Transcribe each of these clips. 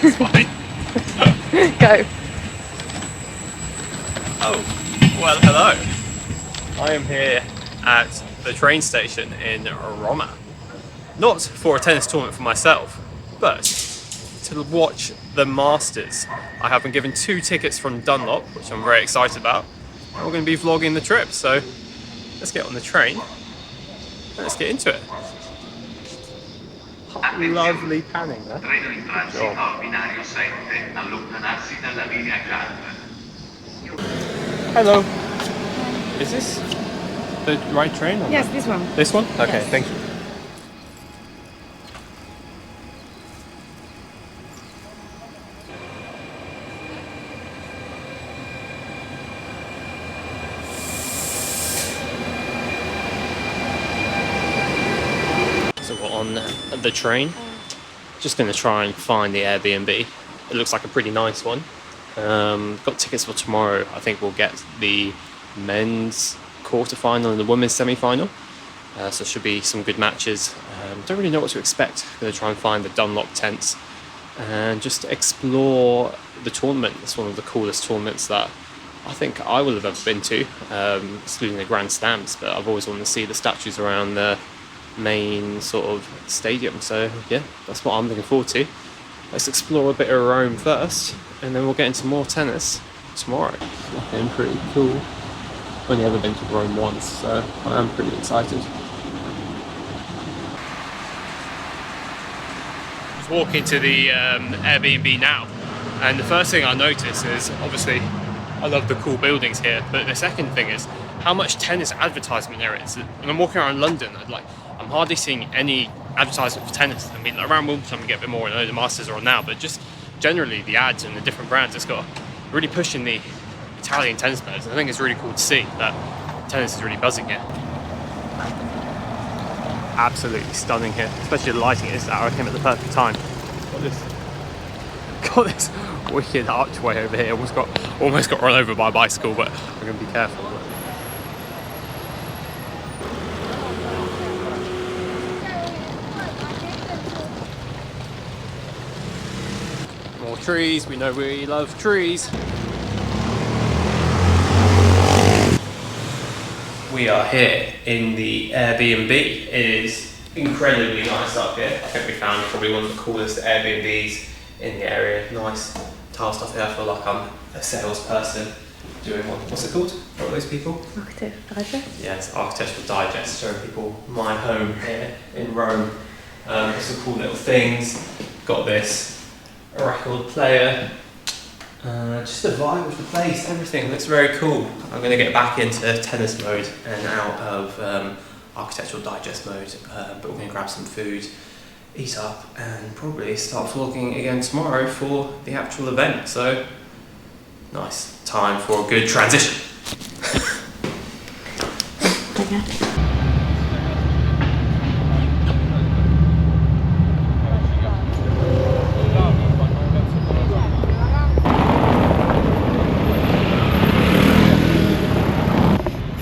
It's fine. Go. Oh, well, hello. I am here at the train station in Rome. Not for a tennis tournament for myself, but to watch the Masters. I have been given 2 tickets from Dunlop, which I'm very excited about. And we're going to be vlogging the trip, so let's get on the train and let's get into it. Lovely panning there. Hello. Is this the right train? Or Yes, this one. This one? Okay, Yes. thank you. So we're on the train. Just going to try and find the Airbnb. It looks like a pretty nice one. Got tickets for tomorrow. I think we'll get the men's quarterfinal and the women's semi-final. So should be some good matches. Don't really know what to expect. Going to try and find the Dunlop tents and just explore the tournament. It's one of the coolest tournaments that I think I will have ever been to, excluding the Grand Slams. But I've always wanted to see the statues around the main sort of stadium. So yeah, that's what I'm looking forward to. Let's explore a bit of Rome first, and then we'll get into more tennis tomorrow. Looking pretty cool. Only ever been to Rome once, so I am pretty excited. Just walking to the Airbnb now, and the first thing I notice is obviously I love the cool buildings here, but the second thing is how much tennis advertisement there is. When I'm walking around London, I'm hardly seeing any advertisement for tennis. I mean, around Wimbledon we get a bit more. I know the Masters are on now, but just generally the ads and the different brands, it's got really pushing the Italian tennis players. I think it's really cool to see that tennis is really buzzing here. Absolutely stunning here, especially the lighting at this hour. I came at the perfect time. Got this wicked archway over here. Almost got run over by a bicycle, but we're going to be careful. More trees, we know we love trees. We are here in the Airbnb. It is incredibly nice up here. I think we found probably one of the coolest Airbnbs in the area. Nice tile stuff here. I feel like I'm a salesperson doing what's it called? What are those people? Architectural Digest? Yes, Architectural Digest, showing people my home here in Rome. Some cool little things. Got this. A record player, just the vibe of the place, everything looks very cool. I'm going to get back into tennis mode and out of Architectural Digest mode, but we're going to grab some food, eat up, and probably start vlogging again tomorrow for the actual event. So, nice time for a good transition. Okay.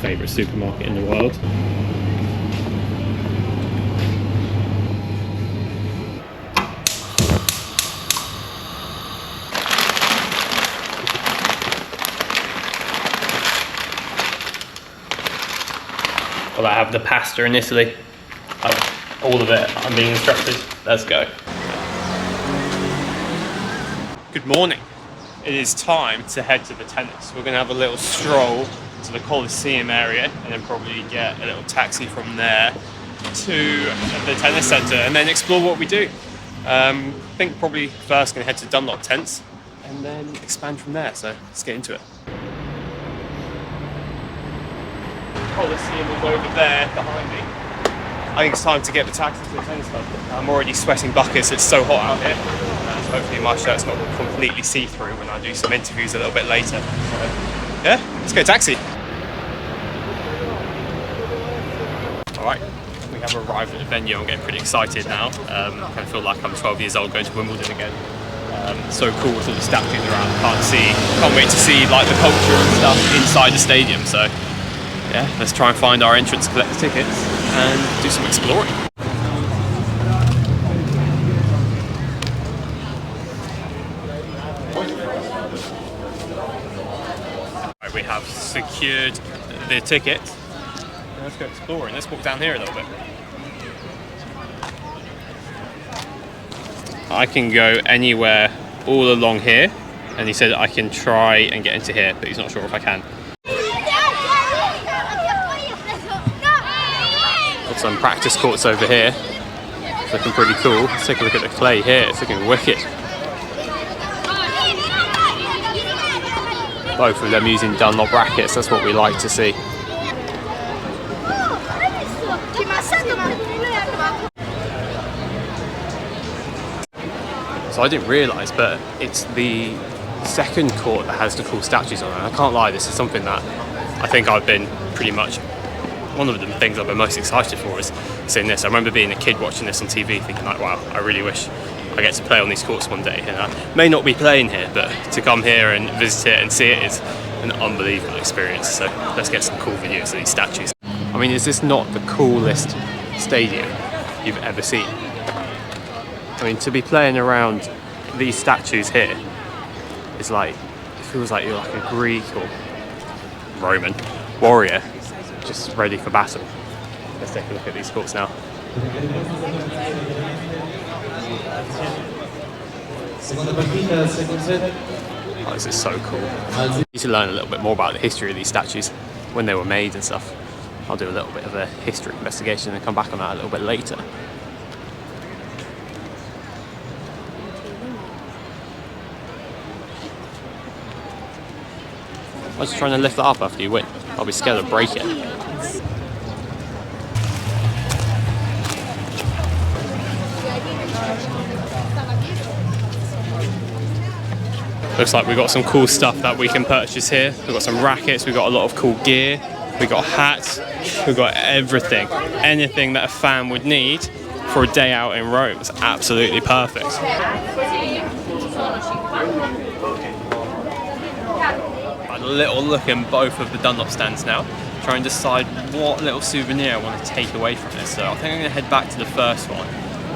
Favourite supermarket in the world. Well, I have the pasta in Italy. All of it, I'm being instructed. Let's go. Good morning. It is time to head to the tennis. We're going to have a little stroll to the Coliseum area and then probably get a little taxi from there to the tennis centre and then explore what we do. I think probably first going to head to Dunlop tents and then expand from there, so let's get into it. Coliseum is over there behind me. I think it's time to get the taxi to the tennis club. I'm already sweating buckets, it's so hot out here. So hopefully my shirt's not completely see-through when I do some interviews a little bit later. Yeah, let's go taxi. Alright, we have arrived at the venue. I'm getting pretty excited now. I kind of feel like I'm 12 years old going to Wimbledon again. So cool with all the statues around. Can't wait to see like the culture and stuff inside the stadium. So yeah, let's try and find our entrance, collect the tickets and do some exploring. secured the ticket. Let's go exploring. Let's walk down here a little bit. I can go anywhere all along here, and he said I can try and get into here, but he's not sure if I can. Got some practice courts over here. It's looking pretty cool. Let's take a look at the clay here. It's looking wicked. Both of them using Dunlop rackets. That's what we like to see. So I didn't realise, but it's the second court that has the cool statues on it. I can't lie, this is something that I think I've been pretty much, one of the things I've been most excited for is seeing this. I remember being a kid watching this on TV thinking like, wow, I really wish I get to play on these courts one day. And I may not be playing here, but to come here and visit it and see it is an unbelievable experience. So let's get some cool videos of these statues. I mean, is this not the coolest stadium you've ever seen? I mean, to be playing around these statues here is like, it feels like you're like a Greek or Roman warrior just ready for battle. Let's take a look at these courts now. Oh, this is so cool. I need to learn a little bit more about the history of these statues, when they were made and stuff. I'll do a little bit of a history investigation and come back on that a little bit later. I was just trying to lift that up after you win. I'll be scared to break it. Looks like we've got some cool stuff that we can purchase here. We've got some rackets, we've got a lot of cool gear, we've got hats, we've got everything. Anything that a fan would need for a day out in Rome. It's absolutely perfect. A little look in both of the Dunlop stands now, try and decide what little souvenir I want to take away from this. So I think I'm going to head back to the first one,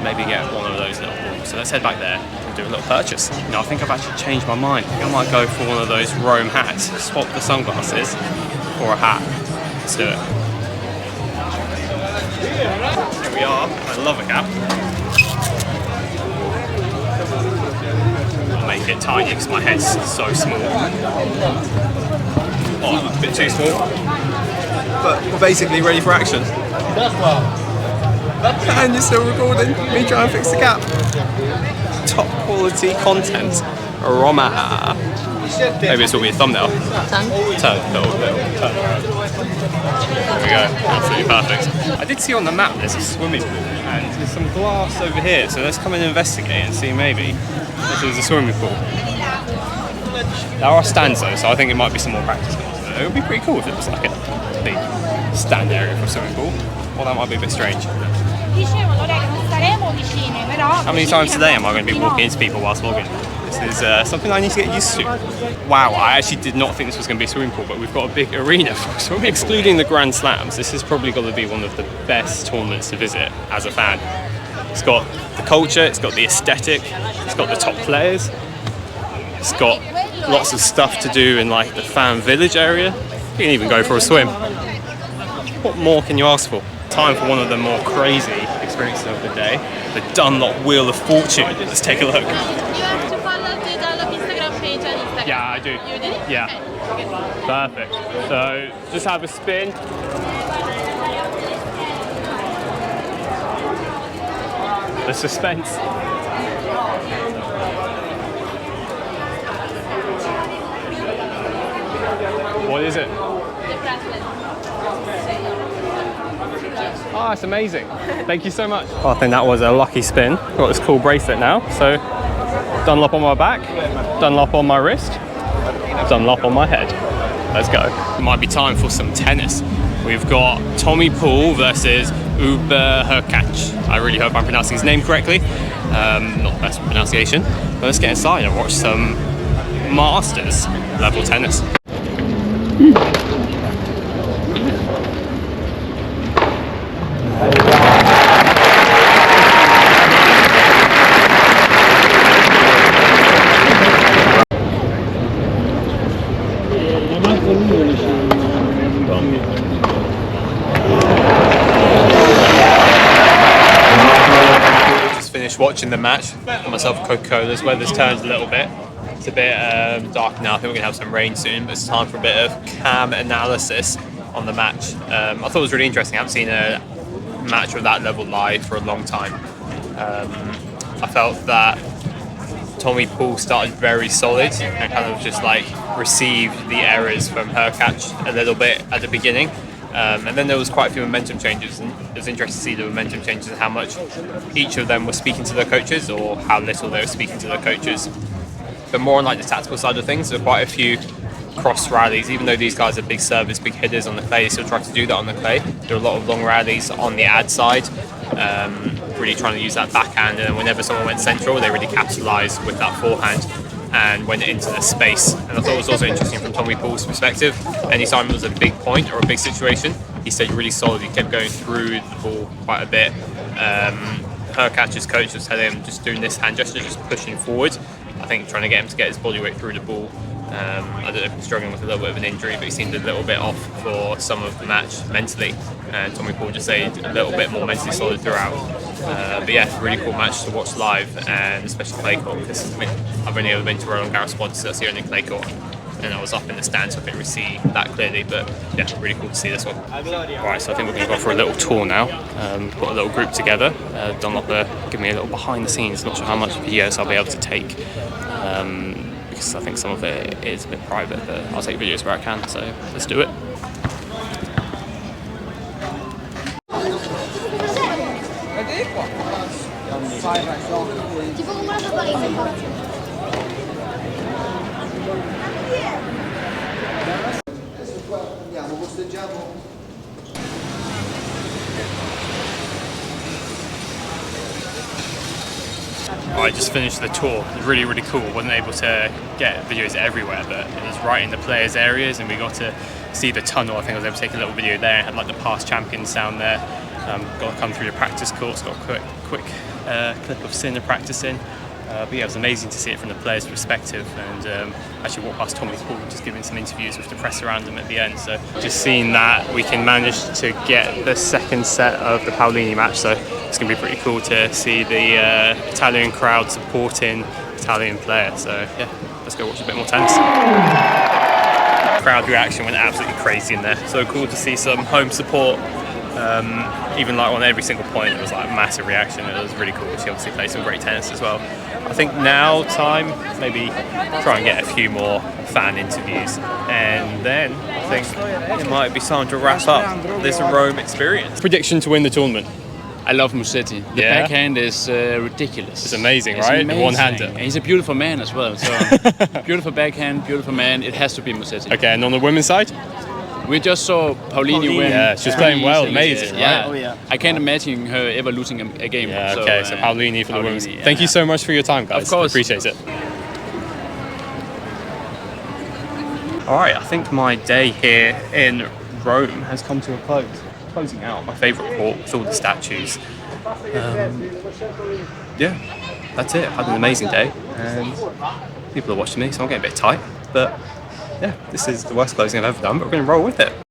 maybe get one of those little balls. So let's head back there and do a little purchase. You know, I think I've actually changed my mind. I think I might go for one of those Rome hats, swap the sunglasses for a hat. Let's do it. Here we are. I love a cap. I'll make it tiny because my head's so small. Oh, a bit too small. But we're basically ready for action. And you're still recording me trying to fix the cap. Top quality content. Roma. Maybe this will be a thumbnail. Turn. There we go. Absolutely perfect. I did see on the map there's a swimming pool and there's some glass over here. So let's come and investigate and see maybe if there's a swimming pool. There are stands though, so I think it might be some more practice courts. It would be pretty cool if it was like a big stand area for a swimming pool. Well, that might be a bit strange. How many times today am I going to be walking into people whilst vlogging? This is something I need to get used to. Wow, I actually did not think this was going to be a swimming pool, but we've got a big arena for swimming. Excluding the Grand Slams, this is probably going to be one of the best tournaments to visit as a fan. It's got the culture, it's got the aesthetic, it's got the top players, it's got lots of stuff to do in like the fan village area. You can even go for a swim. What more can you ask for? Time for one of the more crazy experiences of the day, the Dunlop Wheel of Fortune. Let's take a look. Yeah, I do. You did? Yeah. Okay. Perfect. So just have a spin. The suspense. What is it? Oh, it's amazing. Thank you so much. Oh, I think that was a lucky spin. Got this cool bracelet now. So Dunlop on my back, Dunlop on my wrist, Dunlop on my head. Let's go. It might be time for some tennis. We've got Tommy Paul versus Uber Hurkacz. I really hope I'm pronouncing his name correctly. Not the best pronunciation. But let's get inside and watch some Masters level tennis. watching the match. Got myself a Coca-Cola. The weather's turned a little bit. It's a bit dark now. I think we're gonna have some rain soon, but it's time for a bit of cam analysis on the match. I thought it was really interesting. I haven't seen a match of that level live for a long time. I felt that Tommy Paul started very solid and kind of just like received the errors from Hurkacz a little bit at the beginning. And then there was quite a few momentum changes, and it was interesting to see the momentum changes and how much each of them were speaking to their coaches or how little they were speaking to their coaches. But more on like the tactical side of things, there were quite a few cross rallies. Even though these guys are big servers, big hitters on the clay, they still try to do that on the clay. There were a lot of long rallies on the ad side, really trying to use that backhand, and whenever someone went central, they really capitalised with that forehand and went into the space. And I thought it was also interesting from Tommy Paul's perspective. Anytime it was a big point or a big situation, he stayed really solid. He kept going through the ball quite a bit. Hurkacz's coach was telling him just doing this hand gesture, just pushing forward. I think trying to get him to get his body weight through the ball. I don't know if he's struggling with a little bit of an injury, but he seemed a little bit off for some of the match mentally. And Tommy Paul just stayed a little bit more mentally solid throughout. But yeah, really cool match to watch live, and especially clay court, because I've only ever been to Roland Garros once, so that's the only clay court. And I was up in the stands, so I couldn't really see that clearly, but yeah, really cool to see this one. Right, so I think we're going to go for a little tour now. Got a little group together. Dunlop giving me a little behind the scenes. Not sure how much videos I'll be able to take, because I think some of it is a bit private, but I'll take videos where I can, so let's do it. I just finished the tour. It was really, really cool. Wasn't able to get videos everywhere, but it was right in the players' areas, and we got to see the tunnel. I think I was able to take a little video there. It had like the past champions down there. Got to come through the practice courts. Got a quick clip of Sinner practicing. But yeah, it was amazing to see it from the players' perspective, and actually walked past Tommy Paul just giving some interviews with the press around him at the end. So just seeing that we can manage to get the second set of the Paolini match, so it's going to be pretty cool to see the Italian crowd supporting Italian player. So yeah, let's go watch a bit more tennis. Crowd reaction went absolutely crazy in there. So cool to see some home support. Even like on every single point, it was like a massive reaction. It was really cool. She obviously played some great tennis as well. I think now time maybe try and get a few more fan interviews, and then I think it might be time to wrap up this Rome experience. Prediction to win the tournament. I love Musetti. The backhand is ridiculous. It's amazing, right? Amazing. The one-hander. And he's a beautiful man as well. So beautiful backhand, beautiful man. It has to be Musetti. Okay, and on the women's side? We just saw Paolini win. Yeah, she's playing well, amazing, yeah. right? Oh, yeah. I can't imagine her ever losing a game. Yeah, okay, so Paolini for the women's. Yeah. Thank you so much for your time, guys. Of course. Appreciate it. Alright, I think my day here in Rome has come to a close. Closing out my favourite court with all the statues. Yeah, that's it. I've had an amazing day, and people are watching me, so I'm getting a bit tight, but yeah, this is the worst closing I've ever done, but we're going to roll with it.